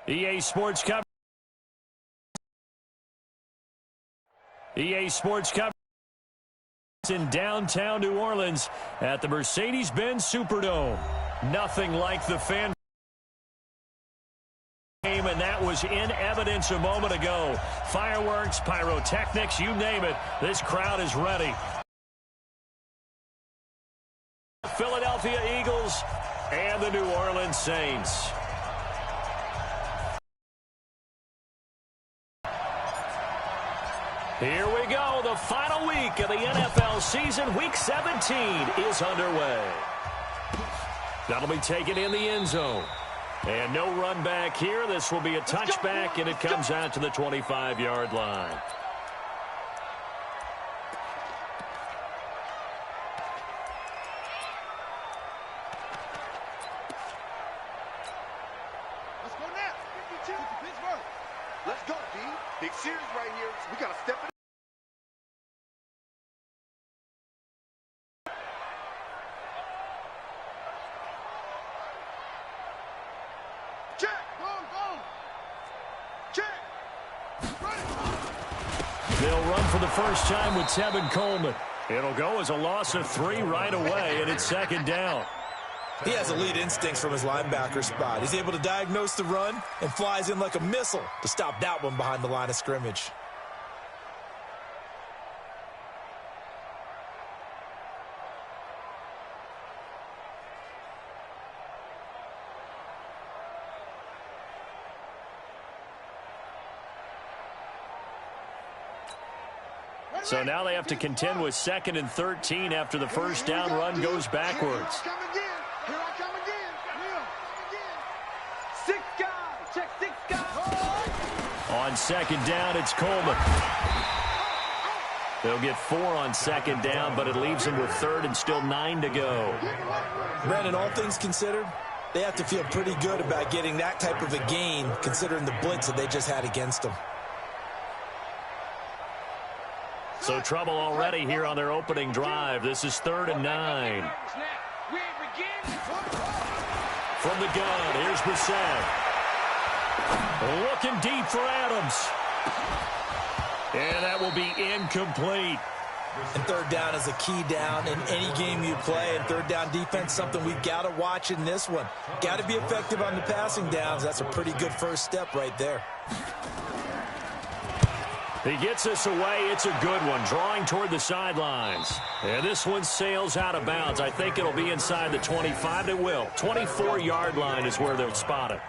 EA Sports coverage. EA Sports coverage in downtown New Orleans at the Mercedes-Benz Superdome. Nothing like the fan game, and that was in evidence a moment ago. Fireworks, pyrotechnics, you name it. This crowd is ready. Philadelphia Eagles and the New Orleans Saints. Here we go. The final week of the NFL season. Week 17 is underway. That'll be taken in the end zone. And no run back here. This will be a touchback, and it comes out to the 25-yard line. Let's go now. 52 to Pittsburgh. Let's go, D. Big series right here. We got to step it. They'll run for the first time with Tevin Coleman. It'll go as a loss of 3 right away, and it's second down. He has elite instincts from his linebacker spot. He's able to diagnose the run and flies in like a missile to stop that one behind the line of scrimmage. So now they have to contend with 2nd and 13 after the first down run goes backwards. Here I come again. Six guys. Check 6 guys. On second down, it's Coleman. They'll get 4 on second down, but it leaves them with 3rd and still 9 to go. Brandon, all things considered, they have to feel pretty good about getting that type of a gain considering the blitz that they just had against them. So trouble already here on their opening drive. This is 3rd and 9. From the gun, here's Brissett. Looking deep for Adams. And that will be incomplete. And 3rd down is a key down in any game you play. And 3rd down defense, something we've got to watch in this one. Got to be effective on the passing downs. That's a pretty good first step right there. He gets us away. It's a good one, drawing toward the sidelines. And this one sails out of bounds. I think it'll be inside the 25. It will. 24-yard line is where they'll spot it.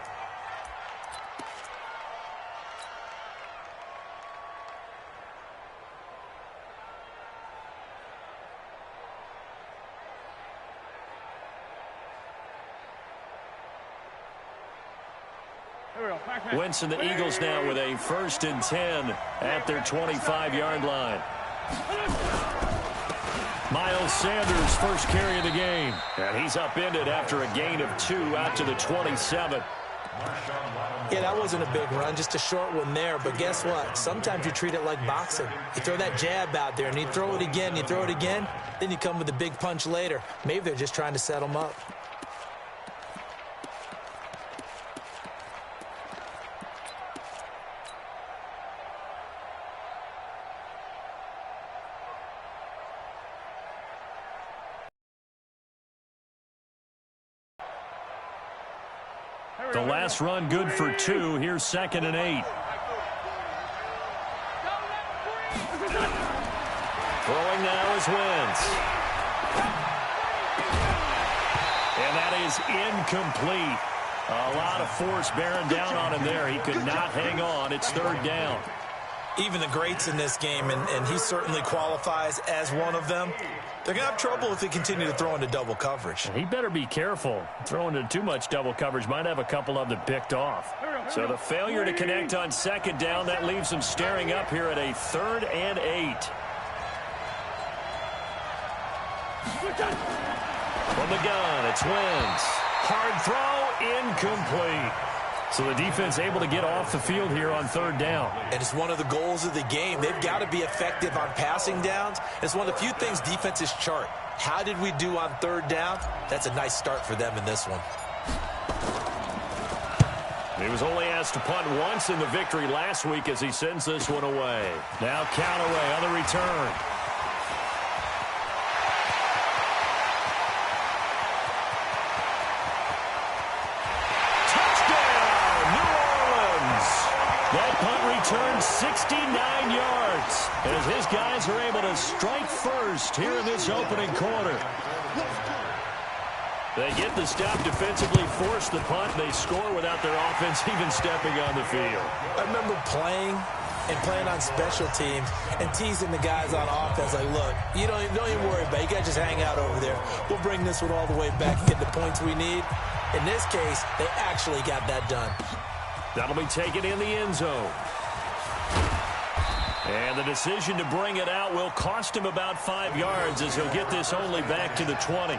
Winston, the Eagles now with a 1st and 10 at their 25-yard line. Miles Sanders, first carry of the game. And he's upended after a gain of 2 out to the 27. Yeah, that wasn't a big run, just a short one there. But guess what? Sometimes you treat it like boxing. You throw that jab out there, and you throw it again, then you come with a big punch later. Maybe they're just trying to set him up. The last run good for 2. Here's 2nd and 8. Throwing now is Wentz. And that is incomplete. A lot of force bearing down on him there. He could not hang on. It's 3rd down. Even the greats in this game, and he certainly qualifies as one of them, they're going to have trouble if they continue to throw into double coverage. He better be careful. Throwing into too much double coverage might have a couple of them picked off. So the failure to connect on 2nd down, that leaves them staring up here at a 3rd and 8. From the gun, it's Wentz. Hard throw, incomplete. So the defense able to get off the field here on 3rd down. And it's one of the goals of the game. They've got to be effective on passing downs. It's one of the few things defenses chart. How did we do on 3rd down? That's a nice start for them in this one. He was only asked to punt once in the victory last week as he sends this one away. Now count away on the return. That punt returned 69 yards as his guys are able to strike first here in this opening quarter. They get the stop defensively, force the punt. They score without their offense even stepping on the field. I remember playing on special teams and teasing the guys on offense like, look, you don't even worry about it. You guys just hang out over there. We'll bring this one all the way back and get the points we need. In this case, they actually got that done. That'll be taken in the end zone. And the decision to bring it out will cost him about 5 yards as he'll get this only back to the 20.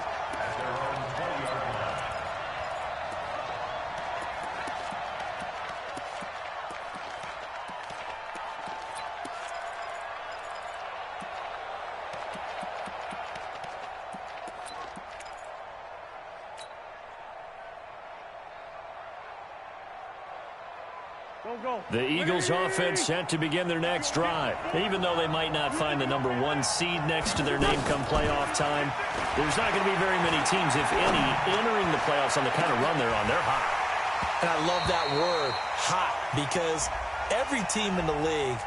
The Eagles offense set to begin their next drive. Even though they might not find the #1 seed next to their name come playoff time, there's not going to be very many teams, if any, entering the playoffs on the kind of run they're on. They're hot. And I love that word, hot, because every team in the league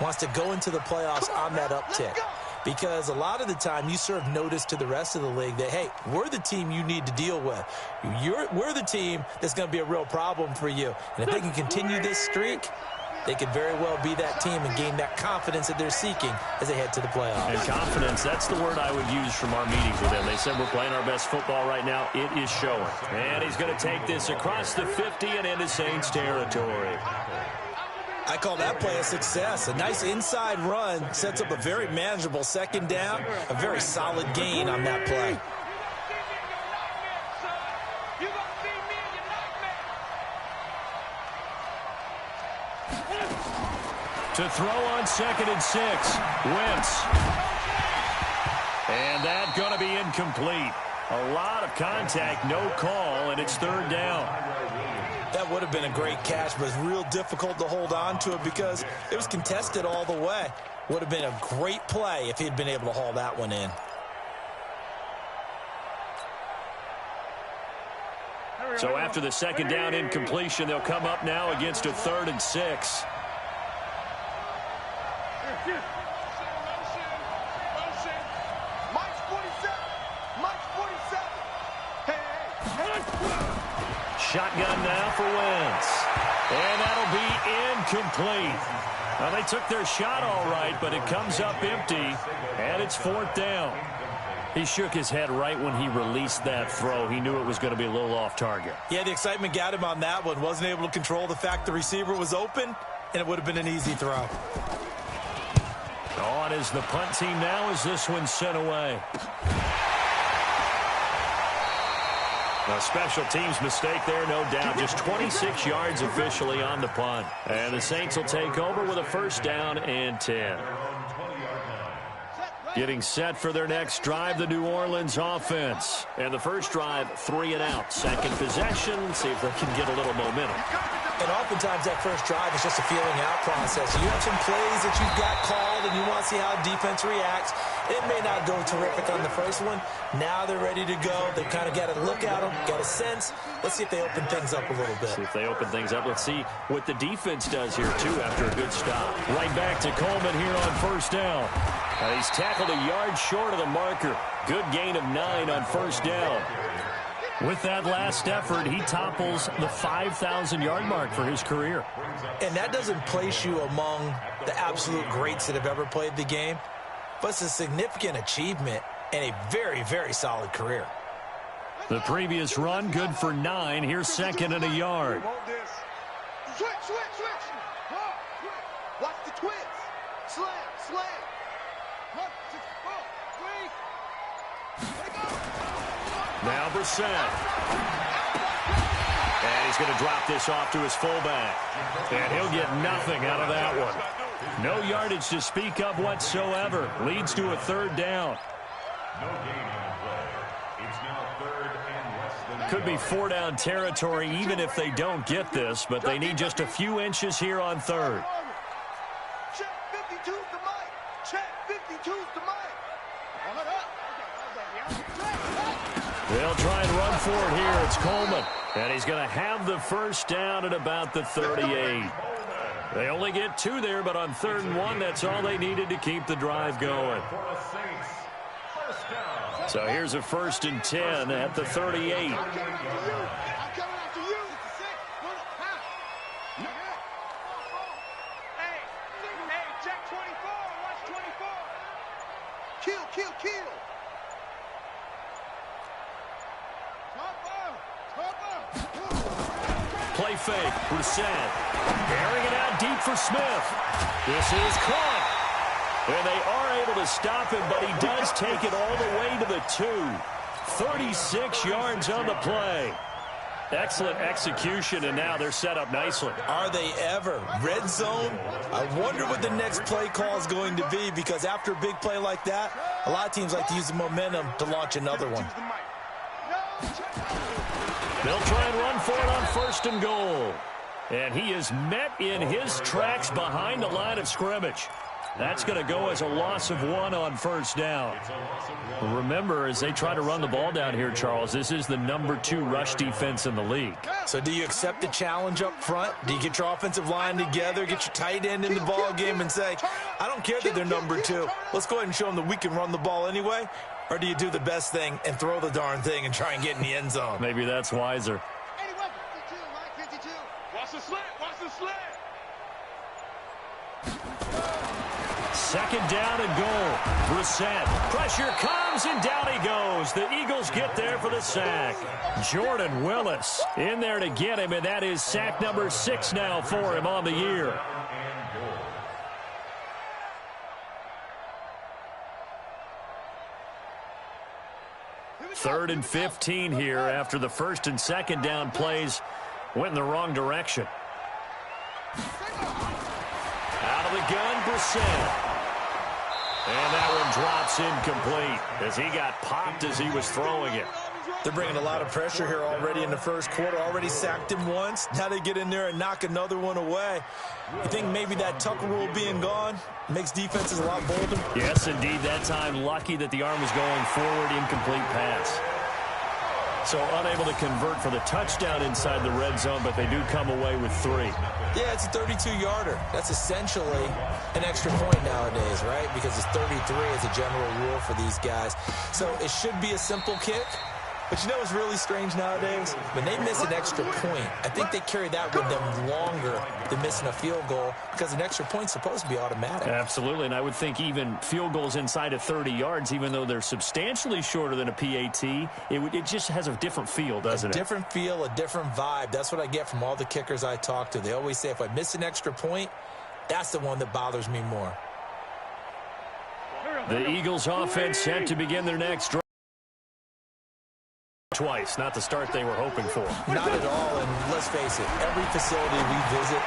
wants to go into the playoffs on that uptick. Because a lot of the time you serve notice to the rest of the league that, hey, we're the team you need to deal with. We're the team that's going to be a real problem for you. And if they can continue this streak, they could very well be that team and gain that confidence that they're seeking as they head to the playoffs. And confidence, that's the word I would use from our meetings with them. They said we're playing our best football right now. It is showing. And he's going to take this across the 50 and into Saints territory. I call that play a success. A nice inside run sets up a very manageable second down, a very solid gain on that play. To throw on 2nd and 6, Wentz. And that's going to be incomplete. A lot of contact, no call, and it's 3rd down. That would have been a great catch, but it's real difficult to hold on to it because it was contested all the way. Would have been a great play if he'd been able to haul that one in. So after the 2nd down incompletion, they'll come up now against a 3rd and 6. Shotgun now for Wentz. And that'll be incomplete. Well, they took their shot all right, but it comes up empty, and it's 4th down. He shook his head right when he released that throw. He knew it was going to be a little off target. Yeah, the excitement got him on that one. Wasn't able to control the fact the receiver was open, and it would have been an easy throw. On is the punt team now as this one's sent away. A special teams mistake there, no doubt. Just 26 yards officially on the punt. And the Saints will take over with a 1st down and 10. Getting set for their next drive, the New Orleans offense. And the first drive, 3 and out. Second possession, see if they can get a little momentum. And oftentimes that first drive is just a feeling out process. You have some plays that you've got called and you want to see how defense reacts. It may not go terrific on the first one. Now they're ready to go. They've kind of got to look at them, got a sense. Let's see if they open things up a little bit. See if they open things up. Let's see what the defense does here, too, after a good stop. Right back to Coleman here on 1st down. He's tackled a yard short of the marker. Good gain of 9 on 1st down. With that last effort, he topples the 5,000-yard mark for his career. And that doesn't place you among the absolute greats that have ever played the game, but it's a significant achievement and a very, very solid career. The previous run, good for 9. Here's 2nd and a yard. Switch. Watch the twist. Slam. 1, 2, 4, 3. Now Brissett. And he's going to drop this off to his fullback. And he'll get nothing out of that one. No yardage to speak of whatsoever. Leads to a 3rd down. No gain on the play. It's now 3rd and less than could be 4-down territory even if they don't get this, but they need just a few inches here on third. Check 52's the mic. Check 52's the mic. They'll try and run for it here. It's Coleman. And he's going to have the first down at about the 38. They only get 2 there, but on 3rd and 1, that's all they needed to keep the drive going. So here's a 1st and 10 at the 38. Kill. Play fake. Brissett. Airing it out deep for Smith. This is caught. And they are able to stop him, but he does take it all the way to the 2. 36 yards on the play. Excellent execution, and now they're set up nicely. Are they ever? Red zone? I wonder what the next play call is going to be, because after a big play like that, a lot of teams like to use the momentum to launch another one. They'll try and run for it on 1st and goal. And he is met in his tracks behind the line of scrimmage. That's going to go as a loss of 1 on 1st down. Remember, as they try to run the ball down here, Charles, this is the number 2 rush defense in the league. So do you accept the challenge up front? Do you get your offensive line together, get your tight end in the ball game and say, I don't care that they're number 2. Let's go ahead and show them that we can run the ball anyway? Or do you do the best thing and throw the darn thing and try and get in the end zone? Maybe that's wiser. Watch the slant. 2nd down and goal. Brissett. Pressure comes, and down he goes. The Eagles get there for the sack. Jordan Willis in there to get him, and that is sack number 6 now for him on the year. Third and 15 here after the 1st and 2nd down plays went in the wrong direction. Out of the gun, Brissett. And that one drops incomplete as he got popped as he was throwing it. They're bringing a lot of pressure here already in the 1st quarter. Already sacked him once. Now they get in there and knock another one away. You think maybe that Tucker rule being gone makes defenses a lot bolder? Yes, indeed. That time, lucky that the arm was going forward, incomplete pass. So unable to convert for the touchdown inside the red zone, but they do come away with 3. Yeah, it's a 32-yarder. That's essentially an extra point nowadays, right? Because it's 33 as a general rule for these guys. So it should be a simple kick. But you know what's really strange nowadays? When they miss an extra point, I think they carry that with them longer than missing a field goal, because an extra point's supposed to be automatic. Absolutely, and I would think even field goals inside of 30 yards, even though they're substantially shorter than a PAT, it just has a different feel, doesn't it? A different feel, a different vibe. That's what I get from all the kickers I talk to. They always say if I miss an extra point, that's the one that bothers me more. The Eagles offense set to begin their next drive. Twice, not the start they were hoping for. Not at all, and let's face it, every facility we visit,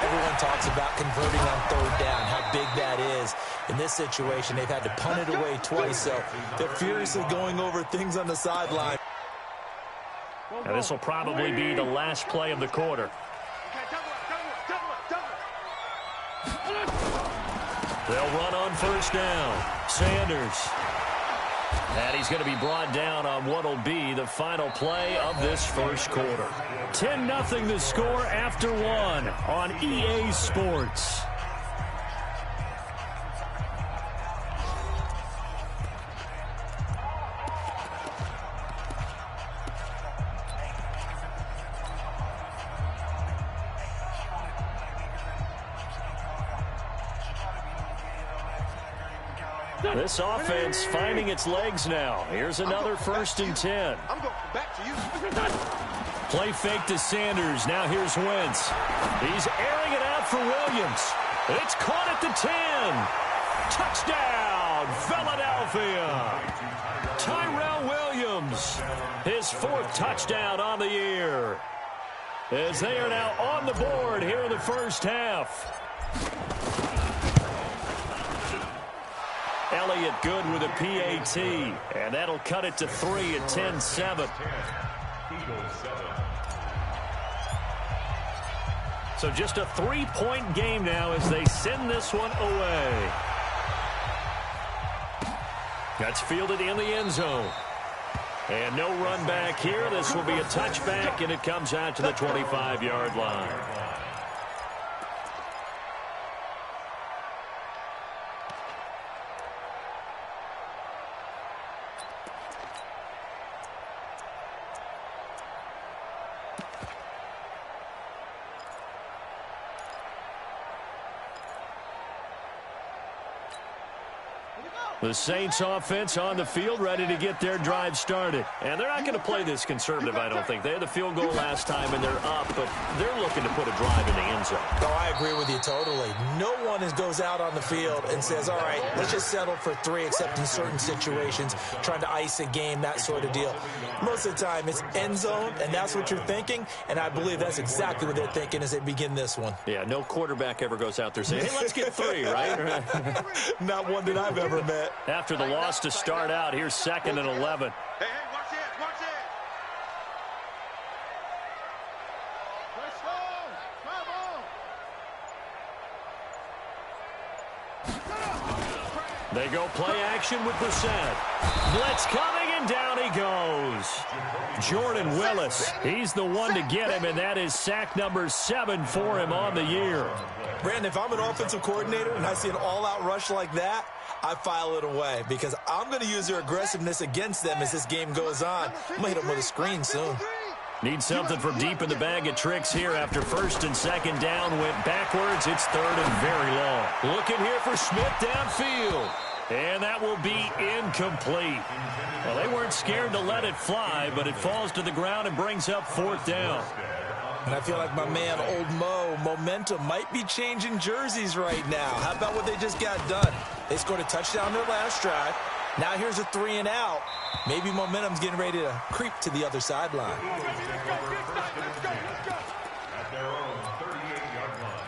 everyone talks about converting on 3rd down, how big that is. In this situation, they've had to punt it away twice, so they're furiously going over things on the sideline. And this will probably be the last play of the quarter. They'll run on 1st down. Sanders. And he's going to be brought down on what will be the final play of this 1st quarter. 10-0 the score after 1 on EA Sports. This offense finding its legs now. Here's another 1st and 10. I'm going back to you. Play fake to Sanders. Now here's Wentz. He's airing it out for Williams. It's caught at the 10. Touchdown, Philadelphia. Tyrell Williams, his 4th touchdown on the year. As they are now on the board here in the 1st half. Elliott good with a PAT, and that'll cut it to 3 at 10-7. So just a 3-point game now as they send this one away. That's fielded in the end zone. And no run back here. This will be a touchback, and it comes out to the 25-yard line. The Saints offense on the field, ready to get their drive started. And they're not going to play this conservative, I don't think. They had the field goal last time, and they're up, but they're looking to put a drive in the end zone. Oh, I agree with you totally. No one goes out on the field and says, all right, let's just settle for 3, except in certain situations, trying to ice a game, that sort of deal. Most of the time, it's end zone, and that's what you're thinking, and I believe that's exactly what they're thinking as they begin this one. Yeah, no quarterback ever goes out there saying, hey, let's get 3, right? Not one that I've ever met. After the loss to start out, here's 2nd and 11. Hey, watch this, watch this. They go play action with Brissett. Blitz coming, and down he goes. Jordan Willis, he's the one to get him, and that is sack number 7 for him on the year. Brandon, if I'm an offensive coordinator and I see an all-out rush like that, I file it away because I'm going to use their aggressiveness against them as this game goes on. I'm going to hit them with a screen soon. Need something from deep in the bag of tricks here after 1st and 2nd down. Went backwards. It's 3rd and very long. Looking here for Smith downfield. And that will be incomplete. Well, they weren't scared to let it fly, but it falls to the ground and brings up 4th down. And I feel like my man, Old Mo, momentum might be changing jerseys right now. How about what they just got done? They scored a touchdown their last drive. Now here's a 3 and out. Maybe momentum's getting ready to creep to the other sideline. At their own 38-yard line.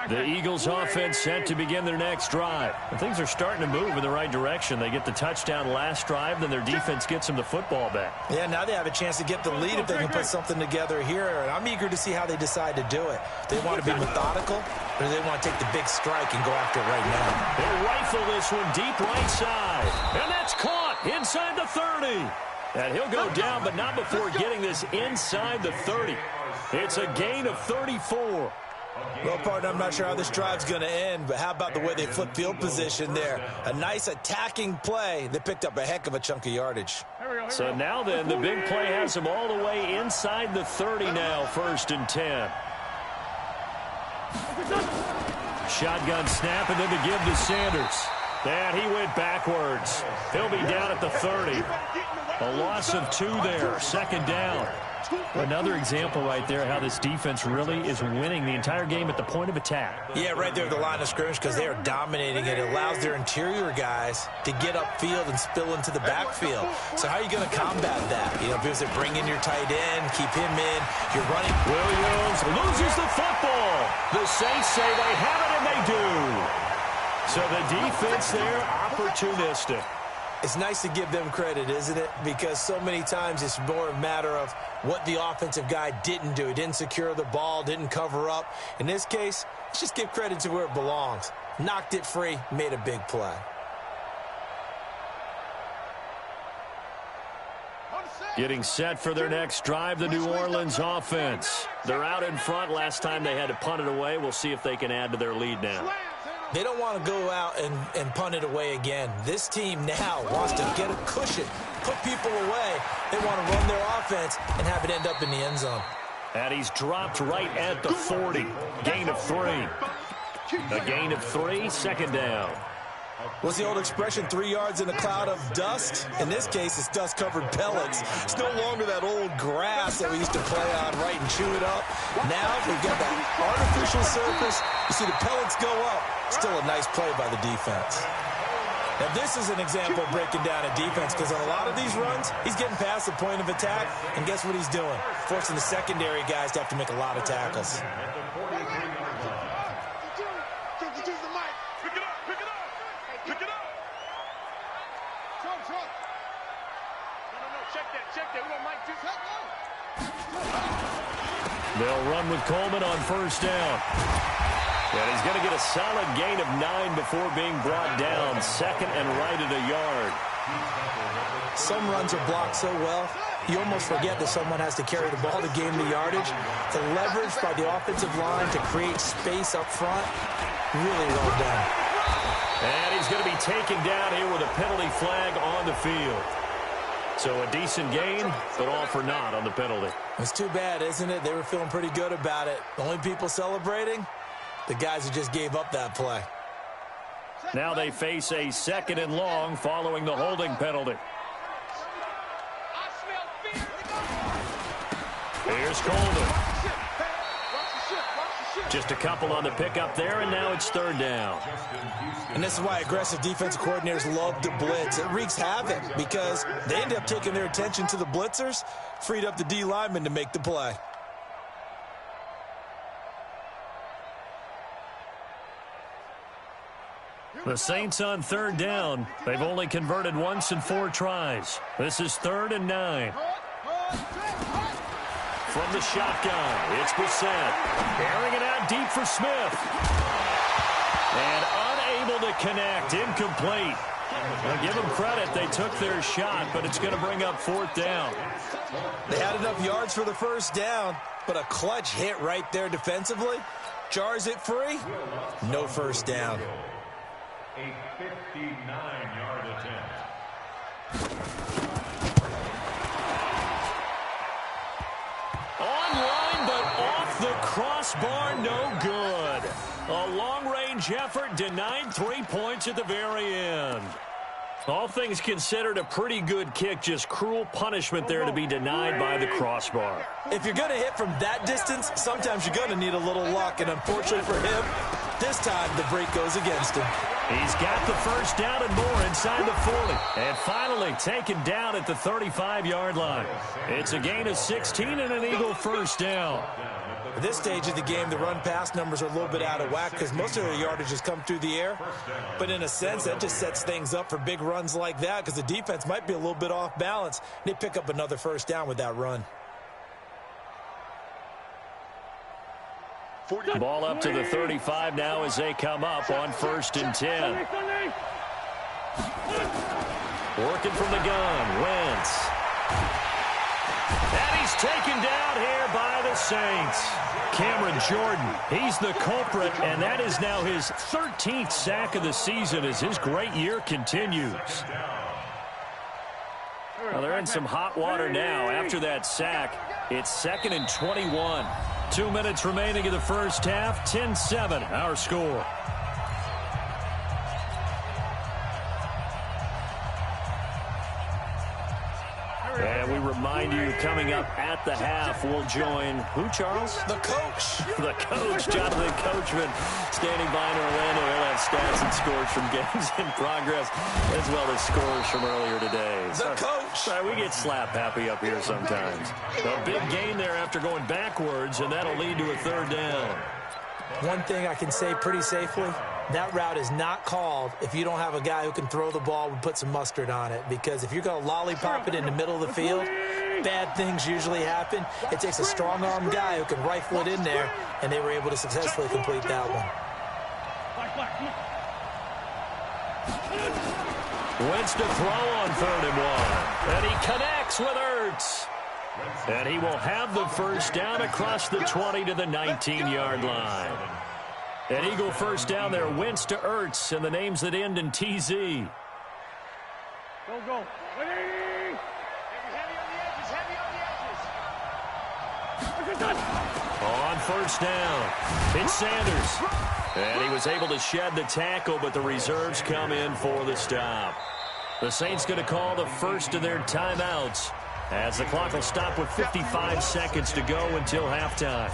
The Eagles offense set to begin their next drive. And things are starting to move in the right direction. They get the touchdown last drive, then their defense gets them the football back. Yeah, now they have a chance to get the lead if they can put something together here. And I'm eager to see how they decide to do it. Do they want to be methodical, or do they want to take the big strike and go after it right now? They rifle this one deep right side. And that's caught inside the 30. And he'll go down, but not before getting this inside the 30. It's a gain of 34. Well, partner, I'm not sure how this drive's going to end, but how about the way they flip field position there? A nice attacking play. They picked up a heck of a chunk of yardage. So now then, the big play has them all the way inside the 30 now, 1st and 10. Shotgun snap, and then to give to Sanders. And he went backwards. He'll be down at the 30. A loss of 2 there, 2nd down. Another example right there how this defense really is winning the entire game at the point of attack. Yeah, right there at the line of scrimmage because they are dominating it. It allows their interior guys to get upfield and spill into the backfield. So how are you going to combat that? You know, because they bring in your tight end, keep him in, you're running. Williams loses the football. The Saints say they have it, and they do. So the defense there, opportunistic. It's nice to give them credit, isn't it? Because so many times it's more a matter of what the offensive guy didn't do. He didn't secure the ball, didn't cover up. In this case, let's just give credit to where it belongs. Knocked it free, made a big play. Getting set for their next drive, the New Orleans offense. They're out in front. Last time they had to punt it away. We'll see if they can add to their lead now. They don't want to go out and punt it away again. This team now wants to get a cushion, put people away. They want to run their offense and have it end up in the end zone. And he's dropped right at the 40. Gain of 3. A gain of 3, 2nd down. What's the old expression, 3 yards in a cloud of dust? In this case, it's dust-covered pellets. It's no longer that old grass that we used to play on, right, and chew it up. Now we've got that artificial surface. You see the pellets go up. Still a nice play by the defense. And this is an example of breaking down a defense, because on a lot of these runs, he's getting past the point of attack, and guess what he's doing? Forcing the secondary guys to have to make a lot of tackles. They'll run with Coleman on first down. And he's going to get a solid gain of 9 before being brought down. Second and right at a yard. Some runs are blocked so well, you almost forget that someone has to carry the ball to gain the yardage. The leverage by the offensive line to create space up front, really well done. And he's going to be taken down here with a penalty flag on the field. So a decent gain, but all for naught on the penalty. It's too bad, isn't it? They were feeling pretty good about it. The only people celebrating, the guys who just gave up that play. Now they face a second and long following the holding penalty. Here's Coleman. Just a couple on the pickup there, and now it's third down. And this is why aggressive defensive coordinators love to blitz. It wreaks havoc because they end up taking their attention to the blitzers, freed up the D lineman to make the play. The Saints on third down. They've only converted once in 4 tries. This is 3rd and 9. From the shotgun, it's Brissett. Airing it out deep for Smith. And unable to connect. Incomplete. Now give them credit. They took their shot, but it's going to bring up 4th down. They had enough yards for the first down, but a clutch hit right there defensively. Jars it free. No first down. A 59-yard attempt. Online, but off the crossbar, no good. A long-range effort denied 3 points at the very end. All things considered, a pretty good kick, just cruel punishment there to be denied by the crossbar. If you're going to hit from that distance, sometimes you're going to need a little luck, and unfortunately for him, this time the break goes against him. He's got the first down and more inside the 40. And finally taken down at the 35-yard line. It's a gain of 16 and an Eagle first down. At this stage of the game, the run-pass numbers are a little bit out of whack because most of their yardage has come through the air. But in a sense, that just sets things up for big runs like that because the defense might be a little bit off balance. They pick up another first down with that run. Ball up to the 35 now as they come up on 1st and 10. Working from the gun, Wentz. And he's taken down here by the Saints. Cameron Jordan, he's the culprit, and that is now his 13th sack of the season as his great year continues. Well, they're in some hot water now. After that sack, it's 2nd and 21. 2 minutes remaining in the first half. 10-7, our score. And we remind you, coming up at the half, we'll join who, Charles? The coach. The coach, Jonathan Coachman, standing by in Orlando. He'll have stats and scores from games in progress, as well as scores from earlier today. The coach. Sorry, we get slap happy up here sometimes. A big gain there after going backwards, and that'll lead to a 3rd down. One thing I can say pretty safely, that route is not called if you don't have a guy who can throw the ball and put some mustard on it. Because if you're going to lollipop it in the middle of the field, bad things usually happen. It takes a strong-arm guy who can rifle it in there, and they were able to successfully complete that one. Wentz to throw on 3rd and 1. And he connects with Ertz. And he will have the first down across the 20 to the 19-yard line. An Eagle first down there, Wentz to Ertz, and the names that end in TZ. Go. Ready? Heavy on the edges. On first down, it's Sanders. And he was able to shed the tackle, but the reserves come in for the stop. The Saints going to call the first of their timeouts, as the clock will stop with 55 seconds to go until halftime.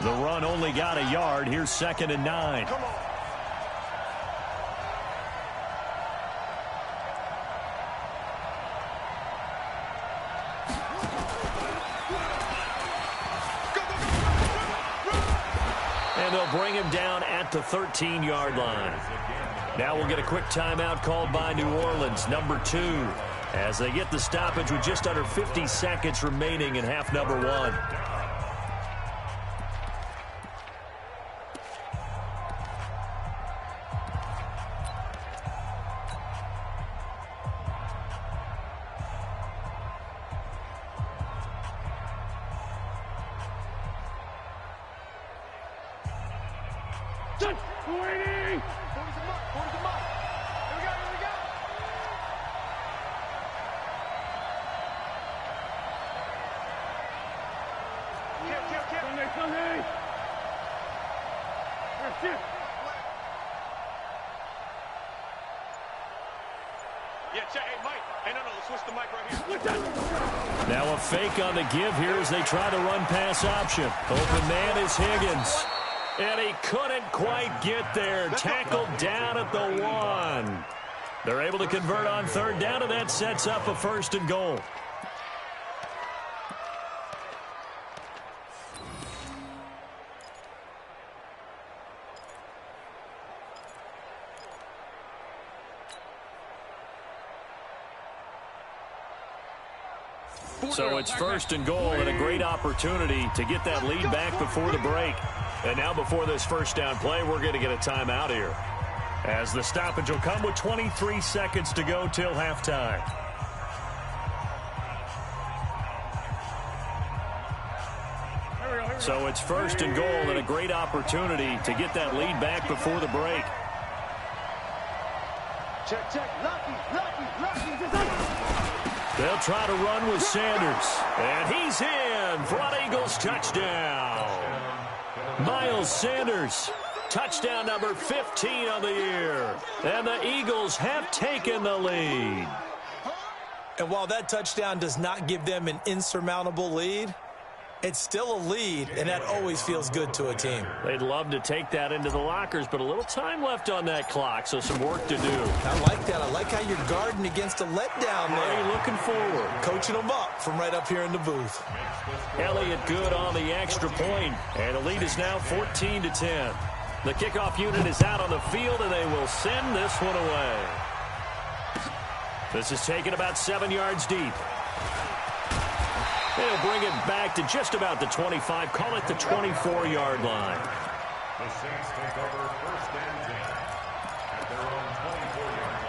The run only got a yard. Here's 2nd and 9. Come on. And they'll bring him down at the 13-yard line. Now we'll get a quick timeout called by New Orleans, number 2, as they get the stoppage with just under 50 seconds remaining in half number 1. Now a fake on the give here as they try to run pass option. Open man is Higgins. And he couldn't quite get there. Tackled down at the 1. They're able to convert on 3rd down, and that sets up a 1st and goal. So it's 1st and goal and a great opportunity to get that lead back before the break. And now before this 1st down play, we're going to get a timeout here, as the stoppage will come with 23 seconds to go till halftime. So it's 1st and goal and a great opportunity to get that lead back before the break. Check, check. Lucky. They'll try to run with Sanders. And he's in for an Eagles touchdown. Miles Sanders, touchdown number 15 on the year. And the Eagles have taken the lead. And while that touchdown does not give them an insurmountable lead, it's still a lead, and that always feels good to a team. They'd love to take that into the lockers, but a little time left on that clock, so some work to do. I like that. I like how you're guarding against a letdown there. Really looking forward. Coaching them up from right up here in the booth. Elliott good on the extra point, and the lead is now 14-10. The kickoff unit is out on the field, and they will send this one away. This is taken about 7 yards deep. They'll bring it back to just about the 25, call it the 24-yard line. The Saints take over 1st and 10 at their own 24-yard line.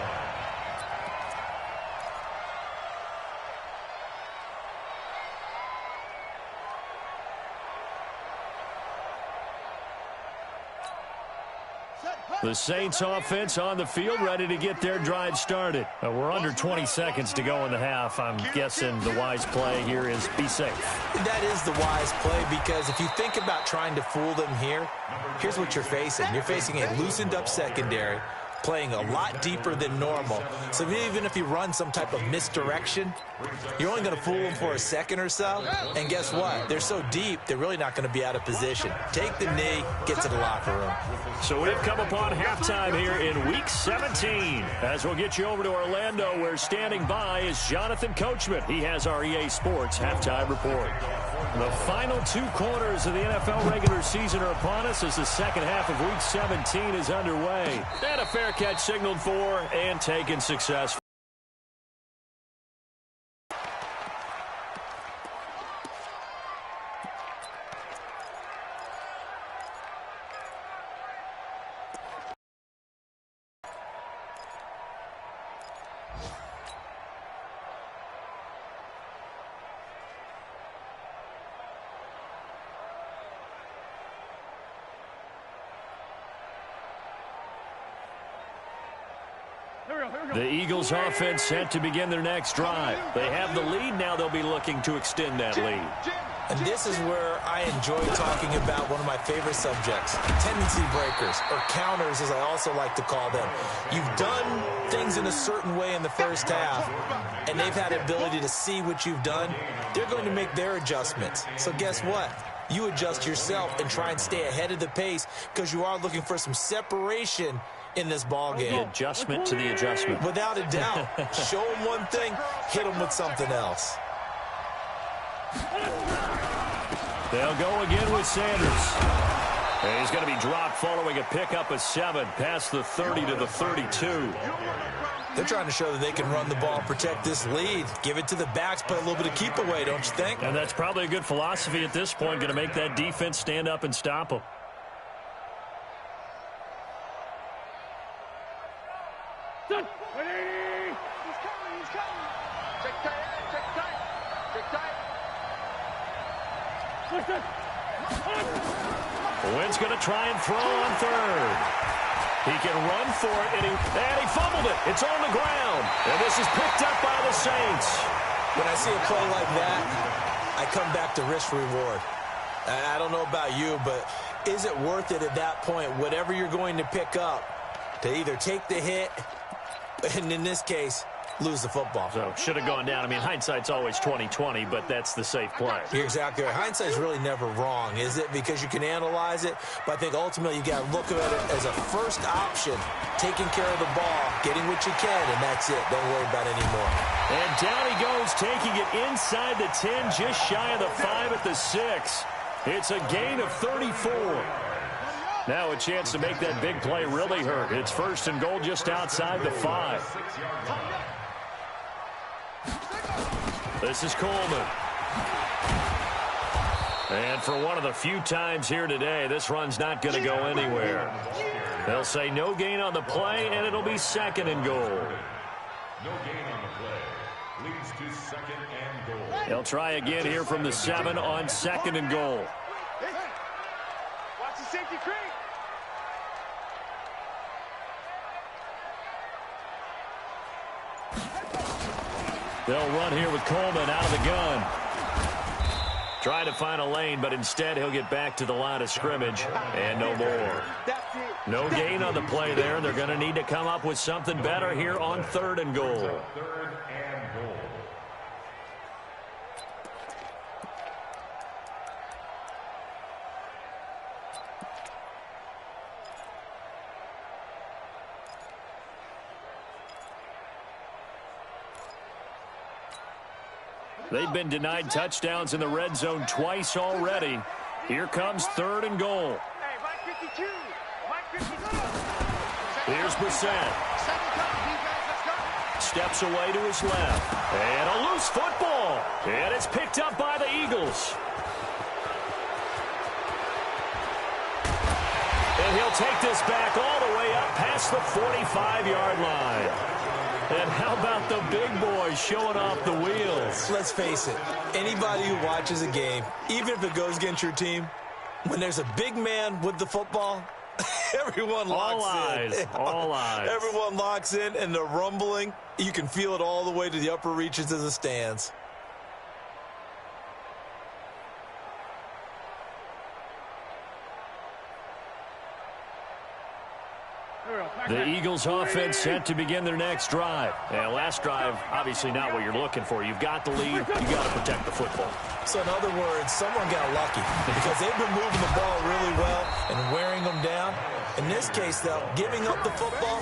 The Saints offense on the field, ready to get their drive started. We're under 20 seconds to go in the half. I'm guessing the wise play here is be safe. That is the wise play, because if you think about trying to fool them here, here's what you're facing. You're facing a loosened up secondary, playing a lot deeper than normal. So even if you run some type of misdirection, you're only going to fool them for a second or so. And guess what? They're so deep, they're really not going to be out of position. Take the knee, get to the locker room. So we've come upon halftime here in Week 17. As we'll get you over to Orlando, where standing by is Jonathan Coachman. He has our EA Sports halftime report. The final 2 quarters of the NFL regular season are upon us as the second half of Week 17 is underway. And a fair catch signaled for and taken successfully. The Eagles offense set to begin their next drive. They have the lead. Now they'll be looking to extend that lead. And this is where I enjoy talking about one of my favorite subjects, tendency breakers, or counters as I also like to call them. You've done things in a certain way in the first half, and they've had the ability to see what you've done. They're going to make their adjustments. So guess what? you adjust yourself and try and stay ahead of the pace because you are looking for some separation in this ball game. The adjustment to the adjustment. Without a doubt. Show them one thing, hit them with something else. They'll go again with Sanders. And he's going to be dropped following a pickup of 7 past the 30 to the 32. They're trying to show that they can run the ball, protect this lead. Give it to the backs, play a little bit of keep away, don't you think? And that's probably a good philosophy at this point, going to make that defense stand up and stop them. He's coming. Check tight. Check tight. Wynn's going to try and throw on third. He can run for it, and he fumbled it. It's on the ground, and this is picked up by the Saints. When I see a play like that, I come back to risk-reward. I don't know about you, but is it worth it at that point, whatever you're going to pick up, to either take the hit, and in this case, lose the football? So, should have gone down. I mean, hindsight's always 20/20, but that's the safe play. You're exactly right. Hindsight's really never wrong, is it? Because you can analyze it, but I think ultimately you got to look at it as a first option, taking care of the ball, getting what you can, and that's it. Don't worry about it anymore. And down he goes, taking it inside the 10, just shy of the 5 at the 6. It's a gain of 34. Now a chance to make that big play really hurt. It's 1st and goal just outside the 5. This is Coleman. And for one of the few times here today, this run's not going to go anywhere. They'll say no gain on the play, and it'll be 2nd and goal. No gain on the play. Leads to 2nd and goal. They'll try again here from the 7 on 2nd and goal. Watch the safety creep. They'll run here with Coleman out of the gun. Trying to find a lane, but instead he'll get back to the line of scrimmage, and no more. No gain on the play there. They're going to need to come up with something better here on 3rd and goal. 3rd and goal. They've been denied touchdowns in the red zone twice already. Here comes 3rd and goal. Hey, Mike 52. Mike 52. Here's Brissett. Steps away to his left. And a loose football. And it's picked up by the Eagles. And he'll take this back all the way up past the 45-yard line. And how about the big boys showing off the wheels? Let's face it, anybody who watches a game, even if it goes against your team, when there's a big man with the football, everyone locks in. All eyes. Everyone locks in, and the rumbling, you can feel it all the way to the upper reaches of the stands. The Eagles offense set to begin their next drive. And last drive, obviously not what you're looking for. You've got the lead. You've got to protect the football. So in other words, someone got lucky because they've been moving the ball really well and wearing them down. In this case, though, giving up the football,